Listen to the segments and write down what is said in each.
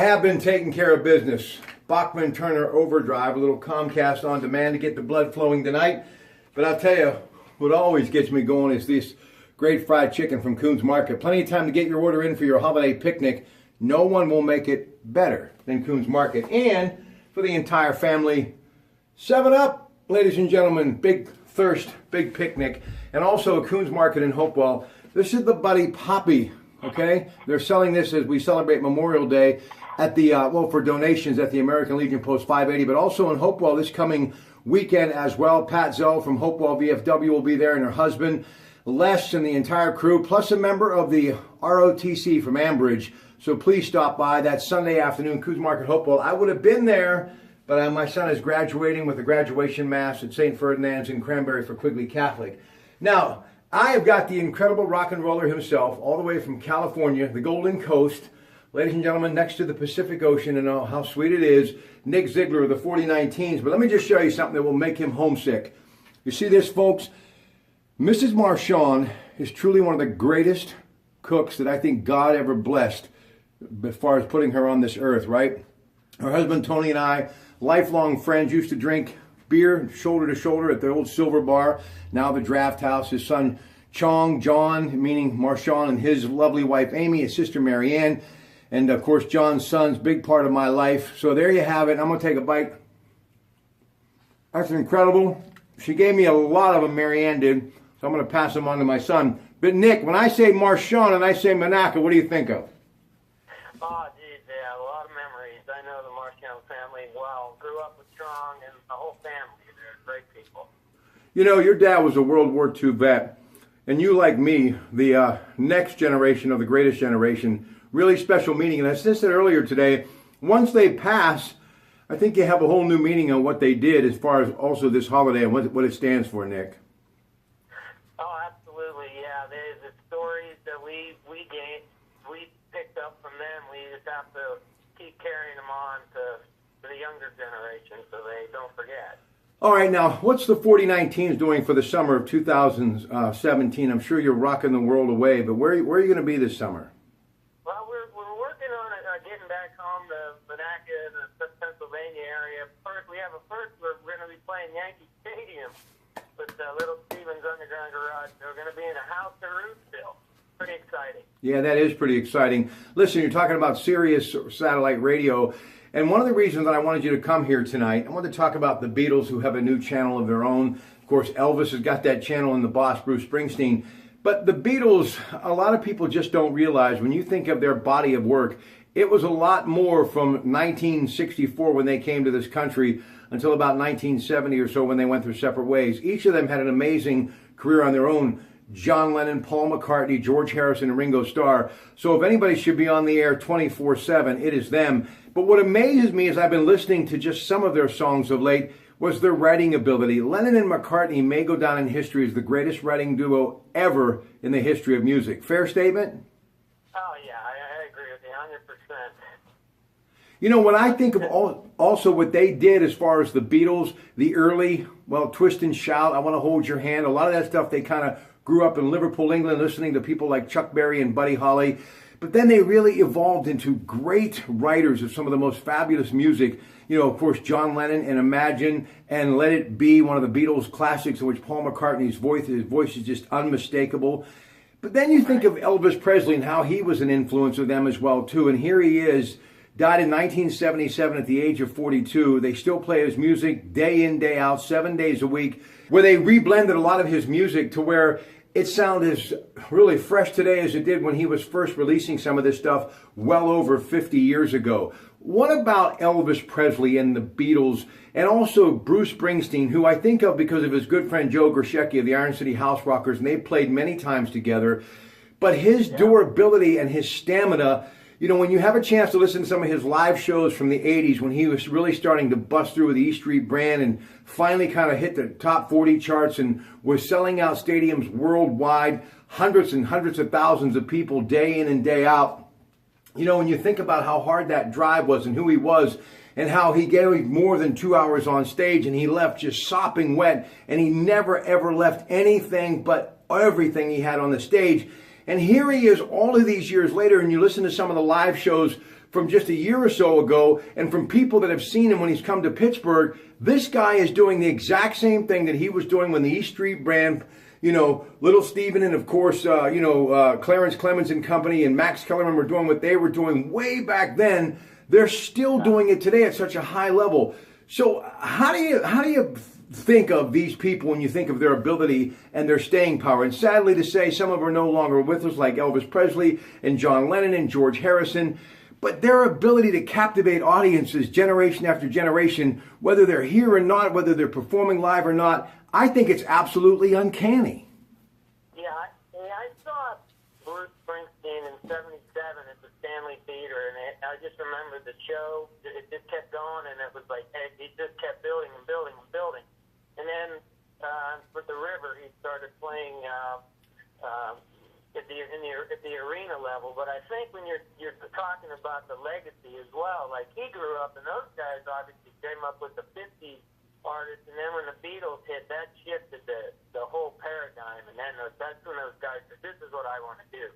have been taking care of business. Bachman Turner Overdrive, a little Comcast on demand to get the blood flowing tonight. But I'll tell you, what always gets me going is this great fried chicken from Coons Market. Plenty of time to get your order in for your holiday picnic. No one will make it better than Coons Market. And for the entire family, 7-Up, ladies and gentlemen, big thirst, big picnic. And also Coons Market in Hopewell. This is the Buddy Poppy, okay? They're selling this as we celebrate Memorial Day at the, for donations at the American Legion Post 580, but also in Hopewell this coming weekend as well. Pat Zell from Hopewell VFW will be there, and her husband, Les, and the entire crew, plus a member of the ROTC from Ambridge. So please stop by that Sunday afternoon, Coons Market, Hopewell. I would have been there, but my son is graduating with a graduation mass at St. Ferdinand's in Cranberry for Quigley Catholic. Now, I have got the incredible rock and roller himself, all the way from California, the Golden Coast, ladies and gentlemen, next to the Pacific Ocean, and how sweet it is, Nick Ziegler of the 49teens. But let me just show you something that will make him homesick. You see this, folks? Mrs. Marchand is truly one of the greatest cooks that I think God ever blessed as far as putting her on this earth, right? Her husband, Tony, and I, lifelong friends, used to drink beer shoulder to shoulder at the old Silver Bar, now the Draft House. His son, John, meaning Marchand, and his lovely wife, Amy, his sister, Marianne. And, of course, John's son's big part of my life. So there you have it. I'm going to take a bite. That's incredible. She gave me a lot of them, Marianne did. So I'm going to pass them on to my son. But, Nick, when I say Marchand and I say Monaco, what do you think of? Oh, geez, yeah, a lot of memories. I know the Marchand family well. Grew up with Strong and the whole family. They're great people. You know, your dad was a World War II vet. And you, like me, the next generation of the greatest generation, really special meaning. And as I said earlier today, once they pass, I think you have a whole new meaning on what they did as far as also this holiday and what it stands for, Nick. Oh, absolutely, yeah. The stories that we picked up from them, we just have to keep carrying them on to the younger generation so they don't forget. All right, now, what's the 49teens doing for the summer of 2017? I'm sure you're rocking the world away, but where are you going to be this summer? Well, we're working on getting back home to Monaco, the Pennsylvania area. First, we're going to be playing Yankee Stadium with Little Steven's Underground Garage. We're going to be in a house in Roosevelt. Pretty exciting. Yeah, that is pretty exciting. Listen, you're talking about Sirius satellite radio. And one of the reasons that I wanted you to come here tonight, I wanted to talk about the Beatles, who have a new channel of their own. Of course, Elvis has got that channel, and the boss, Bruce Springsteen. But the Beatles, a lot of people just don't realize, when you think of their body of work, it was a lot more from 1964 when they came to this country until about 1970 or so when they went their separate ways. Each of them had an amazing career on their own. John Lennon, Paul McCartney, George Harrison, and Ringo Starr. So if anybody should be on the air 24/7, it is them. But what amazes me, as I've been listening to just some of their songs of late, was their writing ability. Lennon and McCartney may go down in history as the greatest writing duo ever in the history of music. Fair statement? Oh, yeah, I agree with you 100%. You know, when I think of also what they did as far as the Beatles, the early, Twist and Shout, I Want to Hold Your Hand, a lot of that stuff, they kind of grew up in Liverpool, England, listening to people like Chuck Berry and Buddy Holly. But then they really evolved into great writers of some of the most fabulous music. You know, of course, John Lennon and Imagine and Let It Be, one of the Beatles classics in which Paul McCartney's voice is just unmistakable. But then you think of Elvis Presley and how he was an influence of them as well, too. And here he is, died in 1977 at the age of 42. They still play his music day in, day out, 7 days a week, where they reblended a lot of his music to where it sounds as really fresh today as it did when he was first releasing some of this stuff well over 50 years ago. What about Elvis Presley and the Beatles, and also Bruce Springsteen, who I think of because of his good friend Joe Grishecki of the Iron City House Rockers, and they played many times together. But his durability and his stamina, you know, when you have a chance to listen to some of his live shows from the 80s when he was really starting to bust through with the E Street brand and finally kind of hit the top 40 charts and was selling out stadiums worldwide, hundreds and hundreds of thousands of people day in and day out. You know, when you think about how hard that drive was and who he was and how he gave more than 2 hours on stage and he left just sopping wet, and he never ever left anything but everything he had on the stage. And here he is all of these years later, and you listen to some of the live shows from just a year or so ago, and from people that have seen him when he's come to Pittsburgh, this guy is doing the exact same thing that he was doing when the East Street Band, Little Steven and, of course, Clarence Clemens and company and Max Kellerman were doing what they were doing way back then. They're still doing it today at such a high level. So how do you think of these people when you think of their ability and their staying power? And sadly to say, some of them are no longer with us, like Elvis Presley and John Lennon and George Harrison. But their ability to captivate audiences generation after generation, whether they're here or not, whether they're performing live or not, I think it's absolutely uncanny. Yeah, I saw Bruce Springsteen in '77 at the Stanley Theater, and I just remember the show. It just kept going, and it was like, hey, it just kept building and building and building. And then with the River, he started playing at the arena level. But I think when you're talking about the legacy as well, like he grew up, and those guys obviously came up with the '50s artists, and then when the Beatles hit, that shifted the whole paradigm. And then that's when those guys said, "This is what I want to do."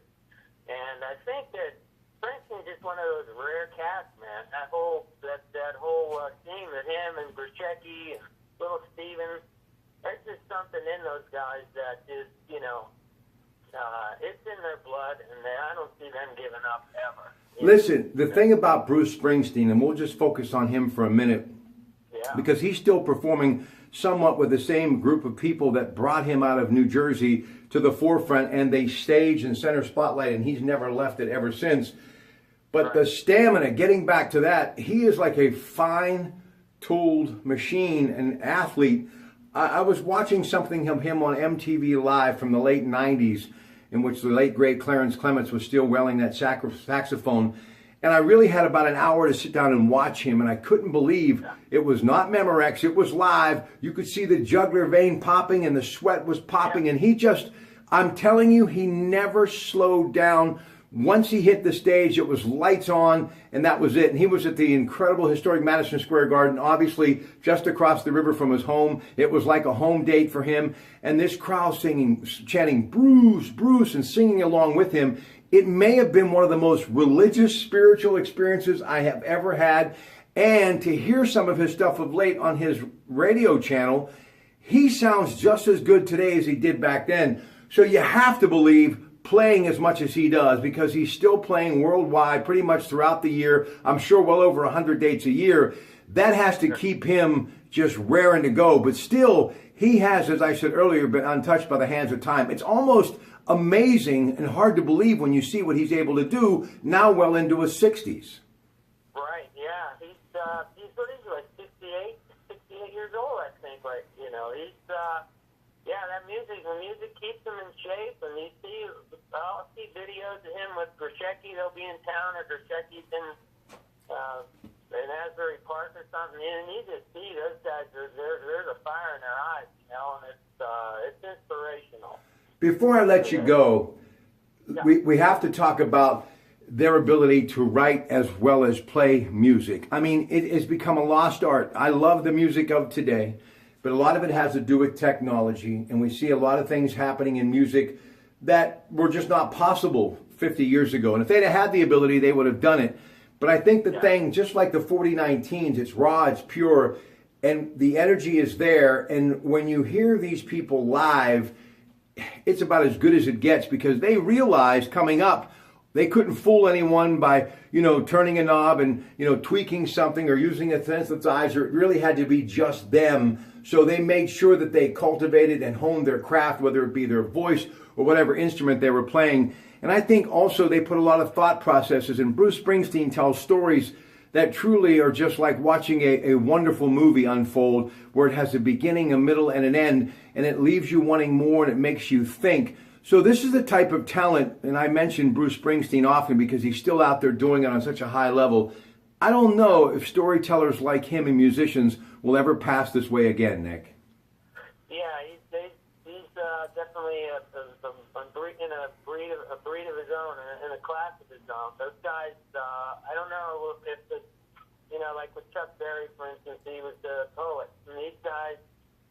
And I think that Springsteen's just one of those rare cats, man. That whole team of him and Grechecki and Little Steven, there's just something in those guys that is, it's in their blood, and I don't see them giving up ever. Listen, the thing about Bruce Springsteen, and we'll just focus on him for a minute, because he's still performing somewhat with the same group of people that brought him out of New Jersey to the forefront, and they stage and center spotlight, and he's never left it ever since. But the stamina, getting back to that, he is like a fine-tooled machine, an athlete. I was watching something of him on MTV Live from the late 90s, in which the late, great Clarence Clemens was still wailing that saxophone. And I really had about an hour to sit down and watch him, and I couldn't believe it was not Memorex, it was live. You could see the jugular vein popping and the sweat was popping, and he just, I'm telling you, he never slowed down. Once he hit the stage, it was lights on, and that was it. And he was at the incredible historic Madison Square Garden, obviously just across the river from his home. It was like a home date for him. And this crowd chanting, "Bruce, Bruce," and singing along with him. It may have been one of the most religious, spiritual experiences I have ever had. And to hear some of his stuff of late on his radio channel, he sounds just as good today as he did back then. So you have to believe, playing as much as he does, because he's still playing worldwide pretty much throughout the year. I'm sure well over 100 dates a year. That has to keep him just raring to go. But still, he has, as I said earlier, been untouched by the hands of time. It's almost amazing and hard to believe when you see what he's able to do now, well into his 60s. Right, yeah. He's what is he, like 68 years old, I think. Like, he's that music. The music keeps him in shape, and I'll see videos of him with Grechecki. They'll be in town, or Grechecki's in Asbury Park or something, and you just see those guys. There's a fire in their eyes, and it's inspirational. Before I let you go, we have to talk about their ability to write as well as play music. I mean, it has become a lost art. I love the music of today, but a lot of it has to do with technology, and we see a lot of things happening in music that were just not possible 50 years ago. And if they'd have had the ability, they would have done it. But I think the thing, just like the 49 Teens, it's raw, it's pure, and the energy is there. And when you hear these people live, it's about as good as it gets, because they realize coming up, they couldn't fool anyone by, turning a knob and, tweaking something or using a synthesizer. It really had to be just them. So they made sure that they cultivated and honed their craft, whether it be their voice or whatever instrument they were playing. And I think also they put a lot of thought processes, and Bruce Springsteen tells stories that truly are just like watching a wonderful movie unfold, where it has a beginning, a middle, and an end, and it leaves you wanting more, and it makes you think. So this is the type of talent, and I mention Bruce Springsteen often because he's still out there doing it on such a high level. I don't know if storytellers like him and musicians will ever pass this way again, Nick. Yeah, he's definitely in a breed of his own, in a class of his own. Those guys, I don't know if it's, like with Chuck Berry, for instance, he was the poet. And these guys,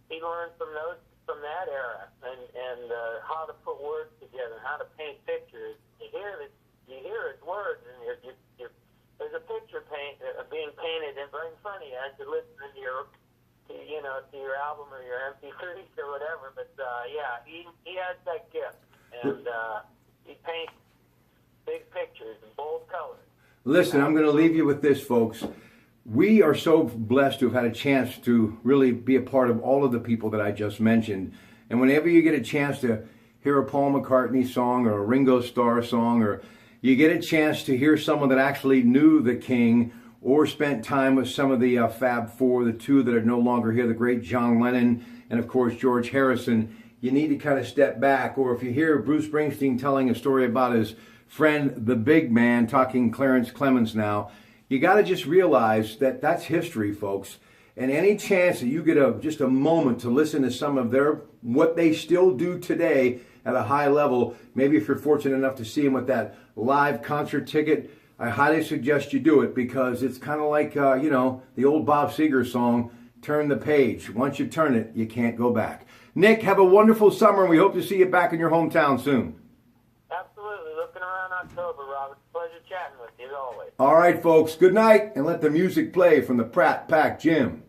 he learned from that era, and how to put words together, how to paint pictures. You hear his words, and there's a being painted in front of you as you're listening to your album or your MP3s or whatever. But yeah, he has that gift, and he paints big pictures in bold colors. Listen, I'm going to leave you with this, folks. We are so blessed to have had a chance to really be a part of all of the people that I just mentioned. And whenever you get a chance to hear a Paul McCartney song or a Ringo Starr song, or you get a chance to hear someone that actually knew the King or spent time with some of the Fab Four, the two that are no longer here, the great John Lennon and, of course, George Harrison, you need to kind of step back. Or if you hear Bruce Springsteen telling a story about his friend, the big man, talking Clarence Clemens now, you got to just realize that that's history, folks. And any chance that you get just a moment to listen to some of what they still do today at a high level, maybe if you're fortunate enough to see them with that live concert ticket, I highly suggest you do it, because it's kind of like, the old Bob Seger song, Turn the Page. Once you turn it, you can't go back. Nick, have a wonderful summer, and we hope to see you back in your hometown soon. Absolutely. Looking around October, Robert. Pleasure chatting with you as always. All right, folks. Good night, and let the music play from the Pratt Pack Gym.